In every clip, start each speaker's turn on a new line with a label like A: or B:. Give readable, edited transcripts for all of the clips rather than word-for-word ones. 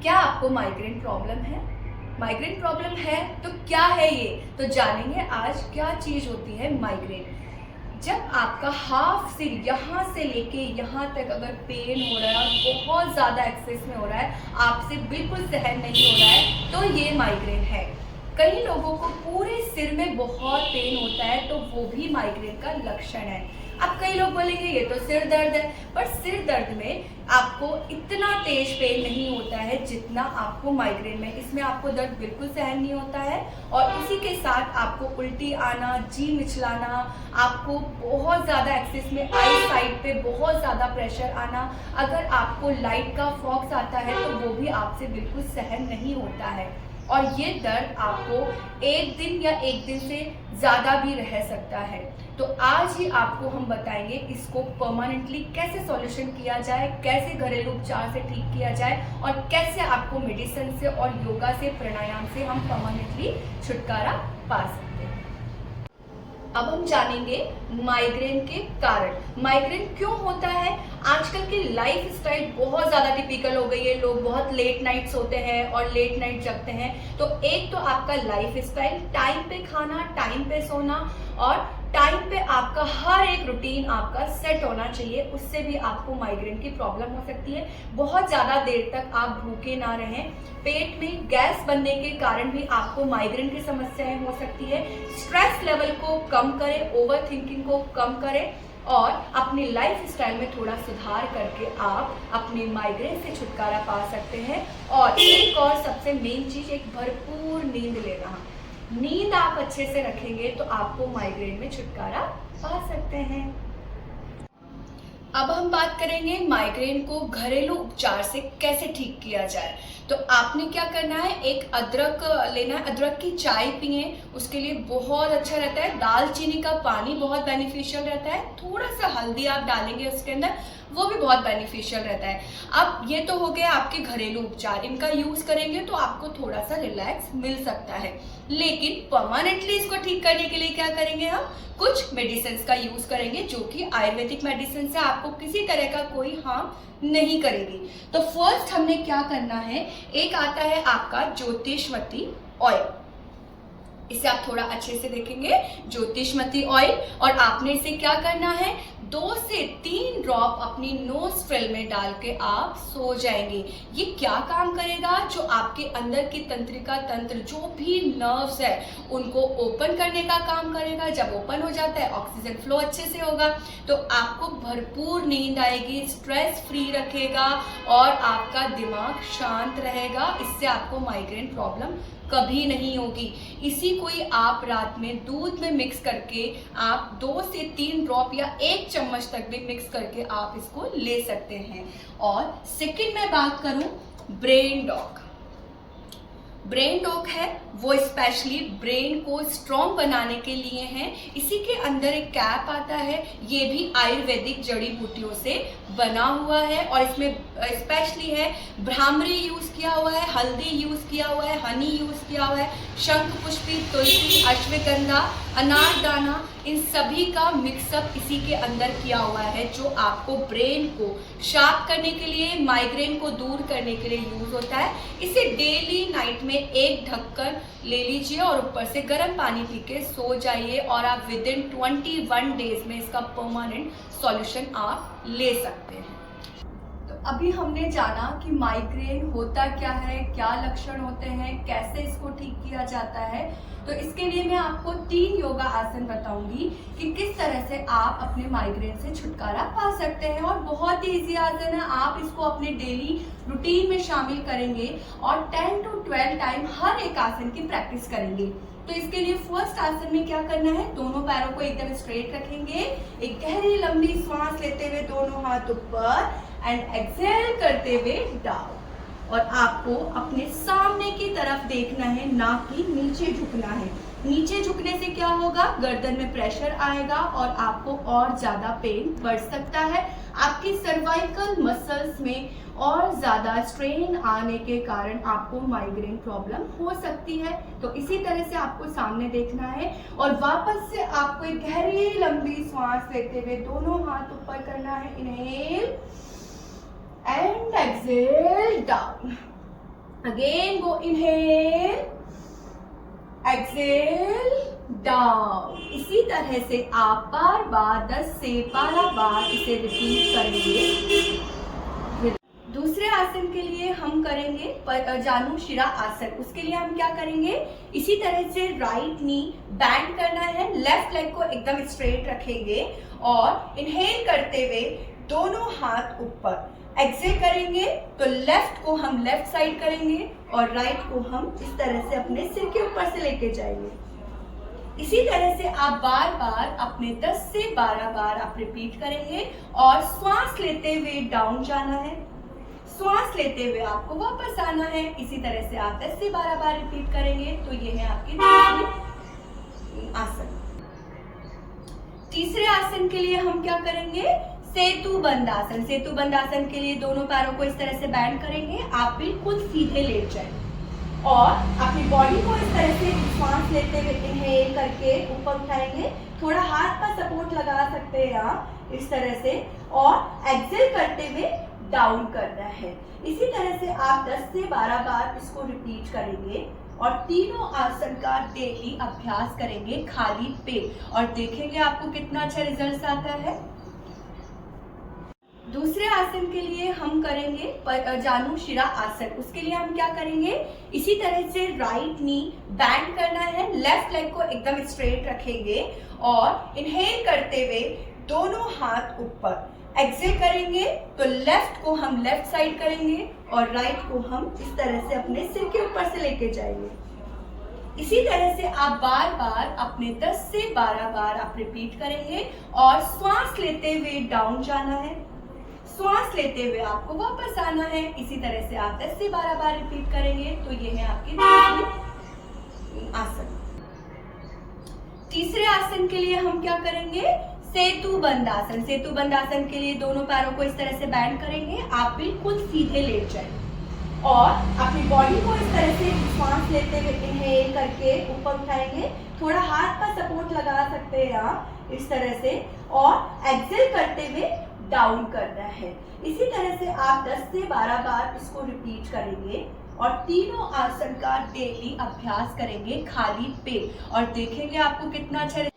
A: क्या आपको migraine problem है? माइग्रेन प्रॉब्लम है तो क्या है ये? तो जानेंगे आज क्या चीज़ होती है माइग्रेन। जब आपका हाफ सिर यहाँ से लेके यहाँ तक अगर पेन हो रहा है, बहुत ज़्यादा एक्सेस में हो रहा है, आपसे बिल्कुल सहन नहीं हो रहा है, तो ये माइग्रेन है। कई लोगों को पूरे सिर में बहुत पेन होता है, तो वो भी माइग्रेन का लक्षण है। अब कई लोग बोलेंगे ये तो सिर दर्द है, पर सिर दर्द में आपको इतना तेज पेन नहीं होता है जितना आपको माइग्रेन में। इसमें आपको दर्द बिल्कुल सहन नहीं होता है और इसी के साथ आपको उल्टी आना, जी मिचलाना, आपको बहुत ज़्यादा एक्सेस में आई साइड पे बहुत ज़्यादा प्रेशर आना, अगर आपको लाइट का फॉक्स आता है तो वो भी आपसे बिल्कुल सहन नहीं होता है। और ये दर्द आपको एक दिन या एक दिन से ज़्यादा भी रह सकता है। तो आज ही आपको हम बताएंगे इसको परमानेंटली कैसे सॉल्यूशन किया जाए, कैसे घरेलू उपचार से ठीक किया जाए और कैसे आपको मेडिसिन से और योगा से, प्राणायाम से हम परमानेंटली छुटकारा पा सकते हैं। अब हम जानेंगे माइग्रेन के कारण। माइग्रेन क्यों होता है? आजकल की लाइफ स्टाइल बहुत ज़्यादा टिपिकल हो गई है। लोग बहुत लेट नाइट सोते हैं और लेट नाइट जगते हैं। तो एक तो आपका लाइफ स्टाइल, टाइम पे खाना, टाइम पे सोना और टाइम पे आपका हर एक रूटीन आपका सेट होना चाहिए। उससे भी आपको माइग्रेन की प्रॉब्लम हो सकती है। बहुत ज़्यादा देर तक आप भूखे ना रहें। पेट में गैस बनने के कारण भी आपको माइग्रेन की समस्याएं हो सकती है। स्ट्रेस लेवल को कम करें, ओवर थिंकिंग को कम करें और अपनी लाइफ स्टाइल में थोड़ा सुधार करके आप अपने माइग्रेन से छुटकारा पा सकते हैं। और एक और सबसे मेन चीज़, एक भरपूर नींद लेना। नींद आप अच्छे से रखेंगे तो आपको माइग्रेन में छुटकारा पा सकते हैं। अब हम बात करेंगे माइग्रेन को घरेलू उपचार से कैसे ठीक किया जाए। तो आपने क्या करना है, एक अदरक लेना है, अदरक की चाय पिए, उसके लिए बहुत अच्छा रहता है। दालचीनी का पानी बहुत बेनिफिशियल रहता है। थोड़ा सा हल्दी आप डालेंगे उसके अंदर, वो भी बहुत बेनिफिशियल रहता है। अब ये तो हो गया आपके घरेलू उपचार, इनका यूज करेंगे तो आपको थोड़ा सा रिलैक्स मिल सकता है। लेकिन परमानेंटली इसको ठीक करने के लिए क्या करेंगे, हम कुछ मेडिसिन का यूज करेंगे जो कि आयुर्वेदिक मेडिसिन से आपको किसी तरह का कोई हार्म नहीं करेगी। तो फर्स्ट हमने क्या करना है, एक आता है आपका ज्योतिषमती ऑयल। इसे आप थोड़ा अच्छे से देखेंगे, ज्योतिषमती ऑयल। और आपने इसे क्या करना है, 2 से 3 ड्रॉप अपनी नोज फ्रिल में डाल के आप सो जाएंगे। ये क्या काम करेगा, जो आपके अंदर की तंत्रिका तंत्र, जो भी नर्व्स है, उनको ओपन करने का काम करेगा। जब ओपन हो जाता है, ऑक्सीजन फ्लो अच्छे से होगा तो आपको भरपूर नींद आएगी, स्ट्रेस फ्री रखेगा और आपका दिमाग शांत रहेगा। इससे आपको माइग्रेन प्रॉब्लम कभी नहीं होगी। इसी को ही आप रात में दूध में मिक्स करके आप 2 से 3 ड्रॉप या 1 चम्मच तक भी मिक्स करके आप इसको ले सकते हैं। और सेकंड मैं बात करूं ब्रेन डॉग। ब्रेन डॉग है वो स्पेशली ब्रेन को स्ट्रॉन्ग बनाने के लिए है। इसी के अंदर एक कैप आता है, ये भी आयुर्वेदिक जड़ी बूटियों से बना हुआ है और इसमें स्पेशली है भ्रामरी यूज किया हुआ है, हल्दी यूज किया हुआ है, हनी यूज किया हुआ है, शंख पुष्पी, तुलसी, अश्वगंधा, अनारदाना, इन सभी का मिक्सअप इसी के अंदर किया हुआ है, जो आपको ब्रेन को शार्प करने के लिए, माइग्रेन को दूर करने के लिए यूज होता है। इसे डेली नाइट में एक ढक्कन ले लीजिए और ऊपर से गर्म पानी पी के सो जाइए और आप विद इन 21 डेज में इसका परमानेंट सॉल्यूशन आप ले सकते हैं। तो अभी हमने जाना कि माइग्रेन होता क्या है, क्या लक्षण होते हैं, कैसे इसको ठीक किया जाता है। तो इसके लिए मैं आपको 3 योगा आसन बताऊंगी कि किस तरह से आप अपने माइग्रेन से छुटकारा पा सकते हैं। और बहुत ही इजी आसन है, आप इसको अपने डेली रूटीन में शामिल करेंगे और 10 to 12 टाइम हर एक आसन की प्रैक्टिस करेंगे। तो इसके लिए फर्स्ट आसन में क्या करना है, दोनों पैरों को एकदम स्ट्रेट रखेंगे, एक गहरी लंबी सांस लेते हुए दोनों हाथ ऊपर एंड एक्सेल करते हुए डाउन। और आपको अपने सामने की तरफ देखना है, ना कि नीचे झुकना है। नीचे झुकने से क्या होगा, गर्दन में प्रेशर आएगा और आपको और ज्यादा पेन बढ़ सकता है। आपकी सर्वाइकल मसल्स में और ज्यादा स्ट्रेन आने के कारण आपको माइग्रेन प्रॉब्लम हो सकती है। तो इसी तरह से आपको सामने देखना है और वापस से आपको एक गहरी लंबी सांस लेते हुए दोनों हाथ ऊपर करना है, inhale and exhale down. Again go inhale, exhale, down. इसी तरह से आप बार बार 10 से 12 बार इसे रिपीट करेंगे। दूसरे आसन के लिए हम करेंगे जानु शिरा आसन। उसके लिए हम क्या करेंगे, इसी तरह से राइट नी बैंड करना है, लेफ्ट लेग को एकदम स्ट्रेट रखेंगे और इनहेल करते हुए दोनों हाथ ऊपर, एक्सेल करेंगे तो लेफ्ट को हम लेफ्ट साइड करेंगे और राइट को हम इस तरह से अपने सिर के ऊपर से लेके जाएंगे। इसी तरह से आप बार बार अपने 10 से 12 बार आप रिपीट करेंगे और श्वास लेते हुए डाउन जाना है, श्वास लेते हुए आपको वापस आना है। इसी तरह से आप 10 से 12 बार रिपीट करेंगे। तो ये है आपकी दूसरी आसन। तीसरे आसन के लिए हम क्या करेंगे, सेतु बंद आसन। सेतु बंद आसन के लिए दोनों पैरों को इस तरह से बैंड करेंगे, आप बिल्कुल सीधे लेट जाएं और अपनी बॉडी को इस तरह से सांस लेते हुए इनहेल करके ऊपर उठाएंगे। थोड़ा हाथ का सपोर्ट लगा सकते हैं आप इस तरह से, और एक्सेल करते हुए डाउन करना है। इसी तरह से आप 10 से 12 बार इसको रिपीट करेंगे और तीनों आसन का डेली अभ्यास करेंगे खाली पेट, और देखेंगे आपको कितना अच्छा रिजल्ट आता है। दूसरे आसन के लिए हम करेंगे जानु शिरा आसन। उसके लिए हम क्या करेंगे, इसी तरह से राइट नी बैंड करना है, लेफ्ट लेग को एकदम स्ट्रेट रखेंगे और इनहेल करते हुए दोनों हाथ ऊपर, एक्सेल करेंगे तो लेफ्ट को हम लेफ्ट साइड करेंगे और राइट को हम इस तरह से अपने सिर के ऊपर से लेके जाएंगे। इसी तरह से आप बार बार अपने 10 से 12 बार आप रिपीट करेंगे और श्वास लेते हुए डाउन जाना है, श्वास लेते हुए आपको वापस आना है। इसी तरह से आप 10 से 12 बार रिपीट करेंगे। तो ये है आपकी दूसरी आसन। तीसरे आसन के लिए हम क्या करेंगे, सेतु बंद आसन। सेतु बंद आसन के लिए दोनों पैरों को इस तरह से बैंड करेंगे, आप बिल्कुल सीधे लेट जाएं और अपनी बॉडी को इस तरह से सांस लेते हुए इनहेल करके ऊपर उठाएंगे। थोड़ा हाथ का सपोर्ट लगा सकते हैं आप इस तरह से, और एक्सेल करते हुए डाउन करना है। इसी तरह से आप 10 से 12 बार इसको रिपीट करेंगे और तीनों आसन का डेली अभ्यास करेंगे खाली पेट, और देखेंगे आपको कितना अच्छा।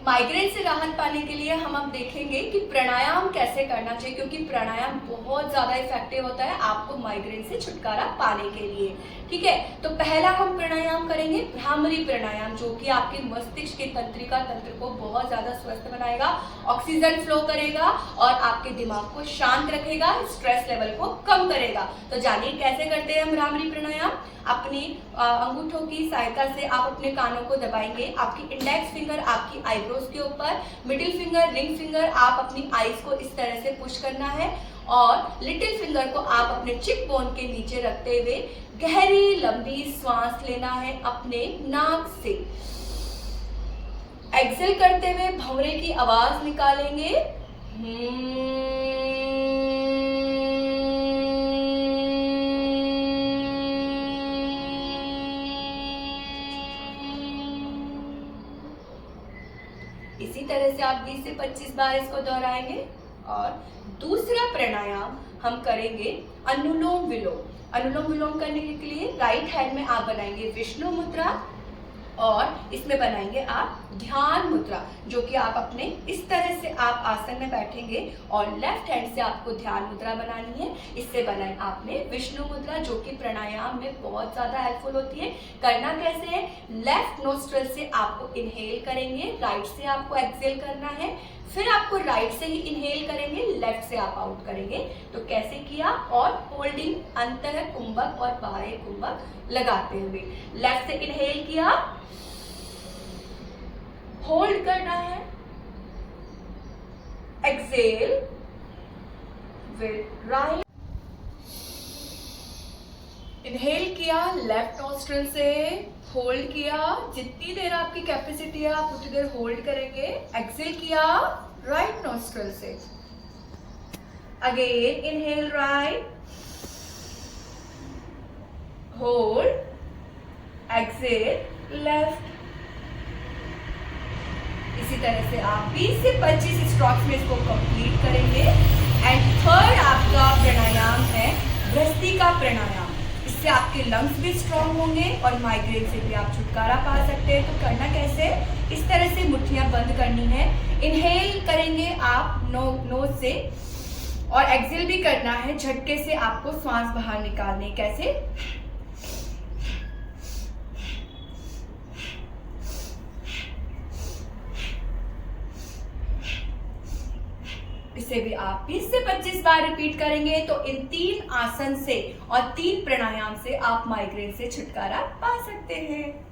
A: माइग्रेन से राहत पाने के लिए हम अब देखेंगे कि प्राणायाम कैसे करना चाहिए, क्योंकि प्राणायाम बहुत ज़्यादा इफेक्टिव होता है आपको माइग्रेन से छुटकारा पाने के लिए। ठीक है, तो पहला हम प्राणायाम करेंगे भ्रामरी प्राणायाम, जो कि आपके मस्तिष्क के तंत्रिका तंत्र को बहुत ज़्यादा स्वस्थ बनाएगा, ऑक्सीजन फ्लो करेगा और आपके दिमाग को शांत रखेगा, स्ट्रेस लेवल को कम करेगा। तो जानिए कैसे करते हैं हम भ्रामरी प्राणायाम। अपनी अंगूठों की सहायता से आप अपने कानों को दबाएंगे, आपकी इंडेक्स फिंगर आपकी आईब्रोज के ऊपर, मिडिल फिंगर, रिंग फिंगर आप अपनी आईज को इस तरह से पुश करना है और लिटिल फिंगर को आप अपने चिक बोन के नीचे रखते हुए गहरी लंबी सांस लेना है अपने नाक से। एक्सेल करते हुए भंवरे की आवाज निकालेंगे। इसी तरह से आप 20 से 25 बार इसको दोहराएंगे। और दूसरा प्राणायाम हम करेंगे अनुलोम विलोम। अनुलोम विलोम करने के लिए राइट हैंड में आप बनाएंगे विष्णु मुद्रा और इसमें बनाएंगे आप ध्यान मुद्रा, जो कि आप अपने इस तरह से आप आसन में बैठेंगे और लेफ्ट हैंड से आपको ध्यान मुद्रा बनानी है। इससे बनाए आपने विष्णु मुद्रा, जो कि प्राणायाम में बहुत ज़्यादा हेल्पफुल होती है। करना कैसे है, लेफ्ट नोस्ट्रल से आपको इनहेल करेंगे, राइट से आपको एक्सेल करना है, फिर आपको राइट से ही इनहेल करेंगे, लेफ्ट से आप आउट करेंगे। तो कैसे किया, और होल्डिंग अंतर कुंभक और बाह्य कुंभक लगाते हुए लेफ्ट से इनहेल किया, होल्ड करना है, एक्सेल विद राइट, इनहेल किया लेफ्ट नोस्ट्रल से, होल्ड किया, जितनी देर आपकी कैपेसिटी है आप उतनी देर होल्ड करेंगे, एक्सेल किया राइट नोस्ट्रल से, again inhale right, hold, exhale left. इसी तरह से आप 20 से 25 स्ट्रोक्स में इसको कंप्लीट करेंगे। एंड थर्ड आपका प्राणायाम है भ्रस्त्रिका प्राणायाम। इससे इससे आपके लंग्स भी स्ट्रांग होंगे और माइग्रेन से भी आप छुटकारा पा सकते हैं। तो करना कैसे, इस तरह से मुट्ठियां बंद करनी है। इनहेल करेंगे आप नोज से और एक्सेल भी करना है, झटके से आपको सांस बाहर निकालने। कैसे, इसे भी आप 20 से 25 बार रिपीट करेंगे। तो इन 3 आसन से और 3 प्राणायाम से आप माइग्रेन से छुटकारा पा सकते हैं।